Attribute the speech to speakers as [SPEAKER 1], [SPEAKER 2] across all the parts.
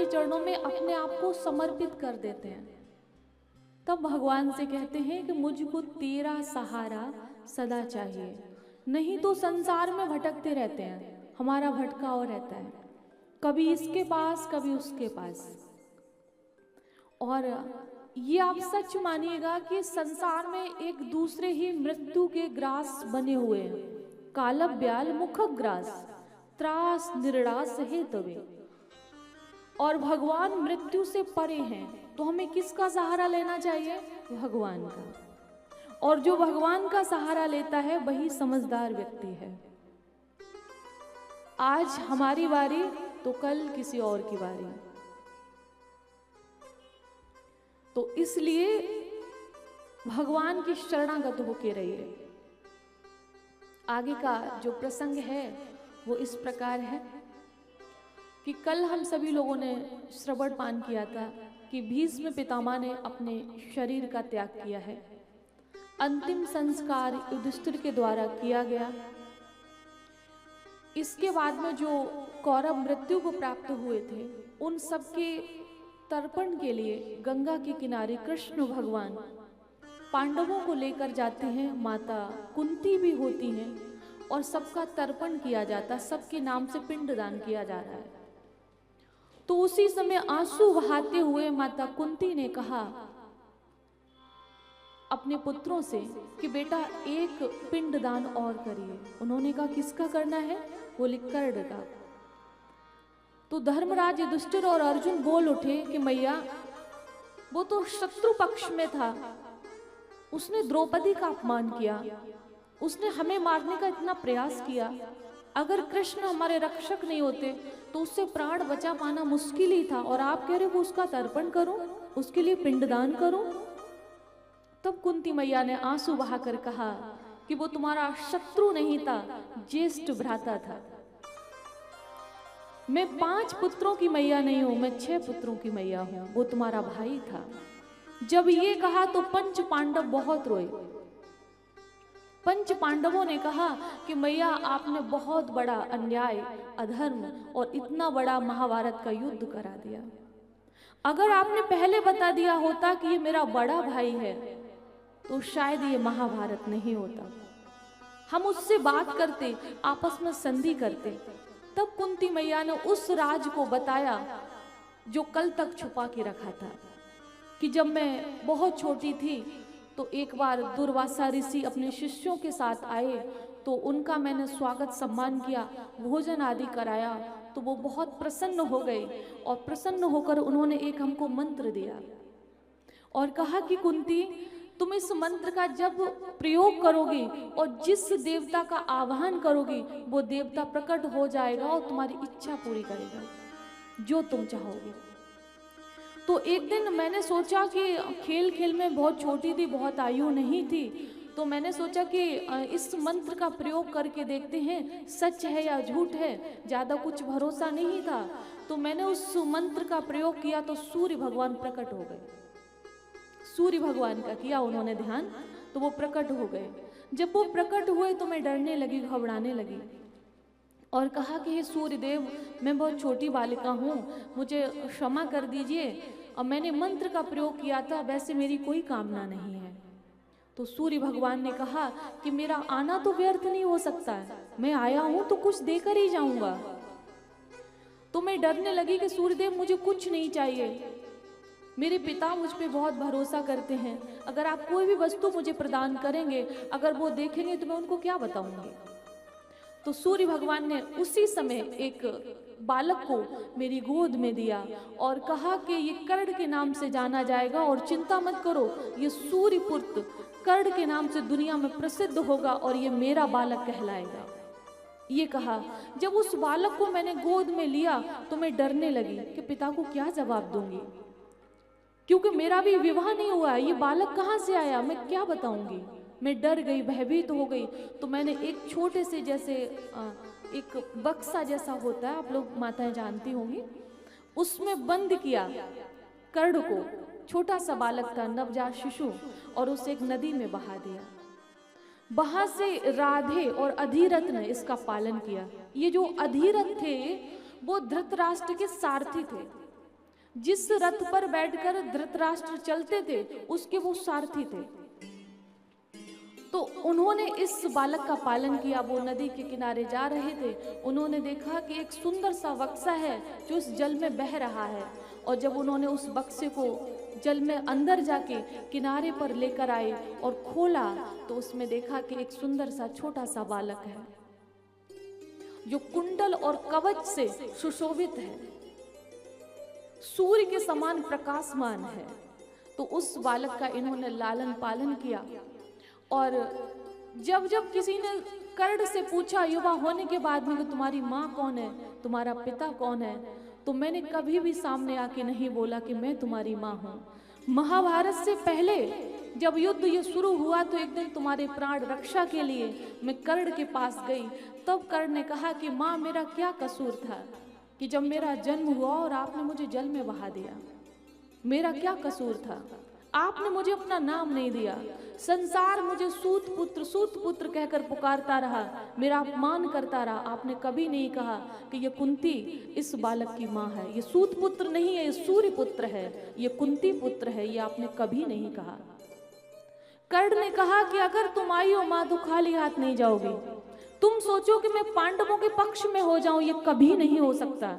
[SPEAKER 1] के चरणों में अपने आप को समर्पित कर देते हैं, तब भगवान से कहते हैं कि मुझको तेरा सहारा सदा चाहिए, नहीं तो संसार में भटकते रहते हैं, हमारा भटकाव रहता है, कभी इसके पास कभी उसके पास। और ये आप सच मानिएगा कि संसार में एक दूसरे ही मृत्यु के ग्रास बने हुए हैं, कालब ब्याल मुख ग्रास, त्रास निर्णास है तवे। और भगवान मृत्यु से परे हैं, तो हमें किसका सहारा लेना चाहिए? भगवान का। और जो भगवान का सहारा लेता है वही समझदार व्यक्ति है। आज हमारी बारी तो कल किसी और की बारी, तो इसलिए भगवान की शरणागत होके रहिए। आगे का जो प्रसंग है वो इस प्रकार है कि कल हम सभी लोगों ने श्रवण पान किया था कि भीष्म पितामह ने अपने शरीर का त्याग किया है। अंतिम संस्कार युधिष्ठिर के द्वारा किया गया। इसके बाद में जो कौरव मृत्यु को प्राप्त हुए थे, उन सबके तर्पण के लिए गंगा के किनारे कृष्ण भगवान पांडवों को लेकर जाते हैं। माता कुंती भी होती हैं और सबका तर्पण किया जाता, सबके नाम से पिंडदान किया जा रहा है। तो उसी समय आंसू बहाते हुए माता कुंती ने कहा अपने पुत्रों से कि बेटा एक पिंडदान और करिए। उन्होंने कहा किसका करना है? बोले कर्ण का। तो धर्मराज युधिष्ठिर और अर्जुन बोल उठे कि मैया वो तो शत्रु पक्ष में था, उसने द्रौपदी का अपमान किया, उसने हमें मारने का इतना प्रयास किया। अगर कृष्ण हमारे रक्षक नहीं होते तो उससे प्राण बचा पाना मुश्किल ही था, और आप कह रहे हो उसका तर्पण करो, उसके लिए पिंडदान करो। तब कुंती मैया ने आंसू बहाकर कहा कि वो तुम्हारा शत्रु नहीं था, ज्येष्ठ भ्राता था। मैं 5 पुत्रों की मैया नहीं हूं, मैं 6 पुत्रों की मैया हूं, वो तुम्हारा भाई था। जब ये कहा तो पंच पांडव बहुत रोए। पंच पांडवों ने कहा कि मैया आपने बहुत बड़ा अन्याय, अधर्म और इतना बड़ा महाभारत का युद्ध करा दिया। अगर आपने पहले बता दिया होता कि ये मेरा बड़ा भाई है तो शायद ये महाभारत नहीं होता, हम उससे बात करते, आपस में संधि करते। तब कुंती मैया ने उस राज को बताया जो कल तक छुपा के रखा था, कि जब मैं बहुत छोटी थी तो एक बार दुर्वासा ऋषि अपने शिष्यों के साथ आए, तो उनका मैंने स्वागत सम्मान किया, भोजन आदि कराया, तो वो बहुत प्रसन्न हो गए। और प्रसन्न होकर उन्होंने एक हमको मंत्र दिया और कहा कि कुंती तुम इस मंत्र का जब प्रयोग करोगी और जिस देवता का आह्वान करोगी वो देवता प्रकट हो जाएगा और तुम्हारी इच्छा पूरी करेगा, जो तुम चाहोगे। तो एक दिन मैंने सोचा कि खेल खेल में बहुत छोटी थी, बहुत आयु नहीं थी, तो मैंने सोचा कि इस मंत्र का प्रयोग करके देखते हैं सच है या झूठ है, ज़्यादा कुछ भरोसा नहीं था। तो मैंने उस मंत्र का प्रयोग किया तो सूर्य भगवान प्रकट हो गए। सूर्य भगवान का किया उन्होंने ध्यान, तो वो प्रकट हो गए। जब वो प्रकट हुए तो मैं डरने लगी, घबराने लगी और कहा कि हे सूर्य देव, मैं बहुत छोटी बालिका हूँ, मुझे क्षमा कर दीजिए, और मैंने मंत्र का प्रयोग किया था, वैसे मेरी कोई कामना नहीं है। तो सूर्य भगवान ने कहा कि मेरा आना तो व्यर्थ नहीं हो सकता है, मैं आया हूँ तो कुछ देकर ही जाऊंगा। तो मैं डरने लगी कि सूर्यदेव मुझे कुछ नहीं चाहिए, मेरे पिता मुझ पे बहुत भरोसा करते हैं, अगर आप कोई भी वस्तु मुझे प्रदान करेंगे, अगर वो देखेंगे तो मैं उनको क्या बताऊंगी। तो सूर्य भगवान ने उसी समय एक बालक को मेरी गोद में दिया और कहा कि ये कर्ण के नाम से जाना जाएगा, और चिंता मत करो, ये सूर्यपुत्र कर्ण के नाम से दुनिया में प्रसिद्ध होगा और ये मेरा बालक कहलाएगा। ये कहा। जब उस बालक को मैंने गोद में लिया तो मैं डरने लगी कि पिता को क्या जवाब दूंगी, क्योंकि मेरा भी विवाह नहीं हुआ है, ये बालक कहाँ से आया, मैं क्या बताऊंगी। मैं डर गई, भयभीत हो गई। तो मैंने एक छोटे से, जैसे एक बक्सा जैसा होता है, आप लोग माताएं जानती होंगी, उसमें बंद किया कर्ण को। छोटा सा बालक था, नवजात शिशु, और उसे एक नदी में बहा दिया। वहां से राधे और अधिरथ ने इसका पालन किया। ये जो अधिरथ थे वो धृतराष्ट्र के सारथी थे, जिस रथ पर बैठकर धृतराष्ट्र चलते थे उसके वो सारथी थे। तो उन्होंने इस बालक का पालन किया। वो नदी के किनारे जा रहे थे, उन्होंने देखा कि एक सुंदर सा बक्सा है जो इस जल में बह रहा है, और जब उन्होंने उस बक्से को जल में अंदर जाके किनारे पर लेकर आए और खोला तो उसमें देखा कि एक सुंदर सा छोटा सा बालक है जो कुंडल और कवच से सुशोभित है, सूर्य के समान प्रकाशमान है। तो उस बालक का इन्होंने लालन पालन किया। और जब जब किसी ने कर्ण से पूछा युवा होने के बाद में कि तुम्हारी माँ कौन है, तुम्हारा पिता कौन है, तो मैंने कभी भी सामने आके नहीं बोला कि मैं तुम्हारी माँ हूँ। महाभारत से पहले जब युद्ध ये शुरू हुआ तो एक दिन तुम्हारे प्राण रक्षा के लिए मैं कर्ण के पास गई, तब कर्ण ने कहा कि माँ मेरा क्या कसूर था कि जब मेरा जन्म हुआ और आपने मुझे जल में बहा दिया, मेरा क्या कसूर था, आपने मुझे अपना नाम नहीं दिया, संसार मुझे सूत पुत्र कहकर पुकारता रहा, मेरा अपमान करता रहा, आपने कभी नहीं कहा कि ये कुंती इस बालक की माँ है, ये सूत पुत्र नहीं है, ये सूर्य पुत्र है, ये कुंती पुत्र है, ये आपने कभी नहीं कहा। कर्ण ने कहा कि अगर तुम आई हो माँ तो खाली हाथ नहीं जाओगी, तुम सोचो कि मैं पांडवों के पक्ष में हो जाऊं, ये कभी नहीं हो सकता,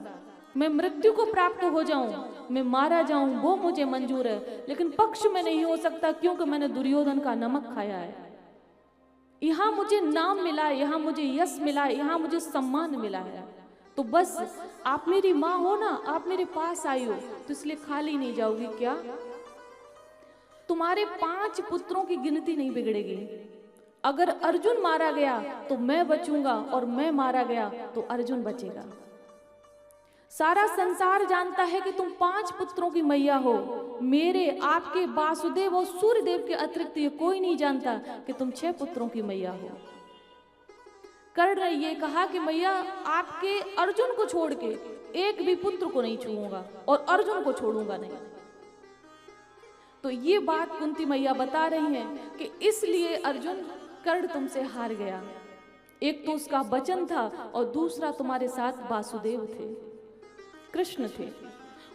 [SPEAKER 1] मैं मृत्यु को प्राप्त हो जाऊं, मैं मारा जाऊं वो मुझे मंजूर है, लेकिन पक्ष में नहीं हो सकता क्योंकि मैंने दुर्योधन का नमक खाया है। यहां मुझे नाम मिला, यहां मुझे यश मिला, यहां मुझे सम्मान मिला है, तो बस आप मेरी माँ हो ना, आप मेरे पास आई हो तो इसलिए खाली नहीं जाओगी क्या? तुम्हारे 5 पुत्रों की गिनती नहीं बिगड़ेगी। अगर अर्जुन मारा गया तो मैं बचूंगा और मैं मारा गया तो अर्जुन बचेगा। सारा संसार जानता है कि तुम 5 पुत्रों की मैया हो, मेरे, आपके, वासुदेव और सूर्यदेव के अतिरिक्त ये कोई नहीं जानता कि तुम 6 पुत्रों की मैया हो। कर्ण ने ये कहा कि मैया आपके अर्जुन को छोड़ के एक भी पुत्र को नहीं छूऊंगा और अर्जुन को छोड़ूंगा नहीं। तो ये बात कुंती मैया बता रही हैं कि इसलिए अर्जुन कर्ण तुमसे हार गया। एक तो उसका वचन था और दूसरा तुम्हारे साथ वासुदेव थे, कृष्ण थे।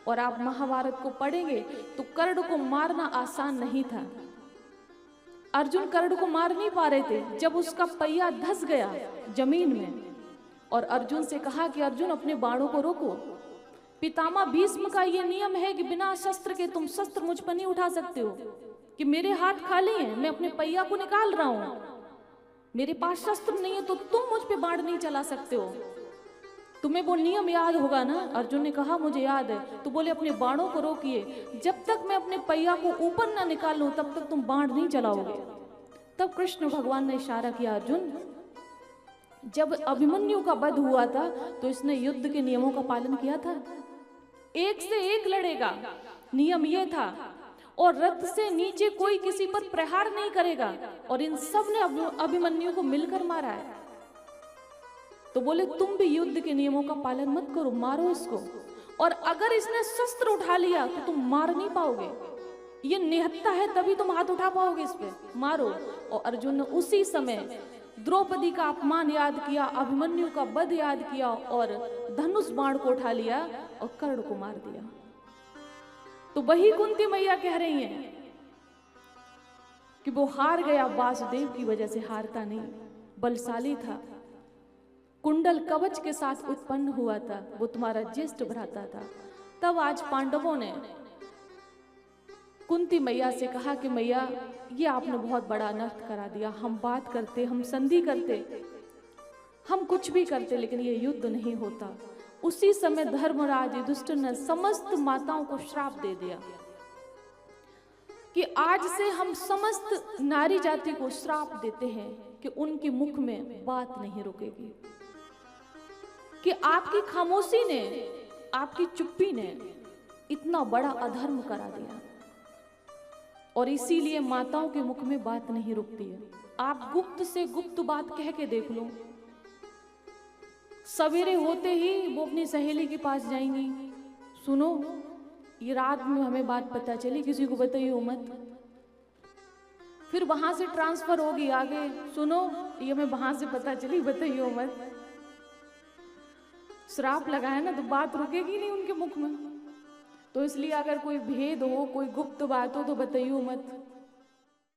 [SPEAKER 1] और आप महाभारत को पढ़ेंगे तो कर्ण को मारना आसान नहीं था। अर्जुन कर्ण को मार नहीं पा रहे थे। जब उसका पहिया धंस गया जमीन में और अर्जुन से कहा कि अर्जुन अपने बाणों को रोको, पितामह भीष्म का ये नियम है कि बिना शस्त्र के तुम शस्त्र मुझ पर नहीं उठा सकते हो, कि मेरे हाथ खाली हैं, मैं अपने पहिया को निकाल रहा हूं, मेरे पास शस्त्र नहीं है तो तुम मुझ पे बाण नहीं चला सकते हो। तुम्हें वो नियम याद होगा ना? अर्जुन ने कहा मुझे याद है। तो बोले अपने बाणों को रोकिए, जब तक मैं अपने पहिया को ऊपर ना निकालूं तब तक तुम बाण नहीं चलाओगे। तब कृष्ण भगवान ने इशारा किया, अर्जुन जब अभिमन्यु का वध हुआ था तो इसने युद्ध के नियमों का पालन किया था, एक से एक लड़ेगा, नियम ये था, और रथ से नीचे कोई किसी पर प्रहार नहीं करेगा, और इन सब ने अभिमन्यु को मिलकर मारा है। तो बोले तुम भी युद्ध के नियमों का पालन मत करो, मारो इसको, और अगर इसने शस्त्र उठा लिया तो तुम मार नहीं पाओगे, ये निहत्था है तभी तुम हाथ उठा पाओगे इस पे, मारो। और अर्जुन ने उसी समय द्रौपदी का अपमान याद किया, अभिमन्यु का वध याद किया और धनुष बाण को उठा लिया और कर्ण को मार दिया। तो वही कुंती मैया कह रही हैं कि वो हार गया, वासुदेव की वजह से हारता नहीं, बलशाली था, कुंडल कवच के साथ उत्पन्न हुआ था, वो तुम्हारा ज्येष्ठ भ्राता था। तब आज पांडवों ने कुंती मैया से कहा कि मैया ये आपने बहुत बड़ा अनर्थ करा दिया, हम बात करते, हम संधि करते, हम कुछ भी करते, लेकिन ये युद्ध नहीं होता। उसी समय धर्मराज युधिष्ठिर ने समस्त माताओं को श्राप दे दिया कि आज से हम समस्त नारी जाति को श्राप देते हैं कि उनके मुख में बात नहीं रुकेगी, कि आपकी खामोशी ने, आपकी चुप्पी ने इतना बड़ा अधर्म करा दिया, और इसीलिए माताओं के मुख में बात नहीं रुकती है। आप गुप्त से गुप्त बात कह के देख लो, सवेरे होते ही वो अपनी सहेली के पास जाएंगी, सुनो ये रात में हमें बात पता चली, किसी को बताइए मत। फिर वहां से ट्रांसफर होगी आगे, सुनो ये हमें वहां से पता चली, बताइए मत। श्राप लगाया ना तो बात रुकेगी नहीं उनके मुख में। तो तो इसलिए अगर कोई भेद हो, कोई गुप्त बात हो तो बताइयो मत।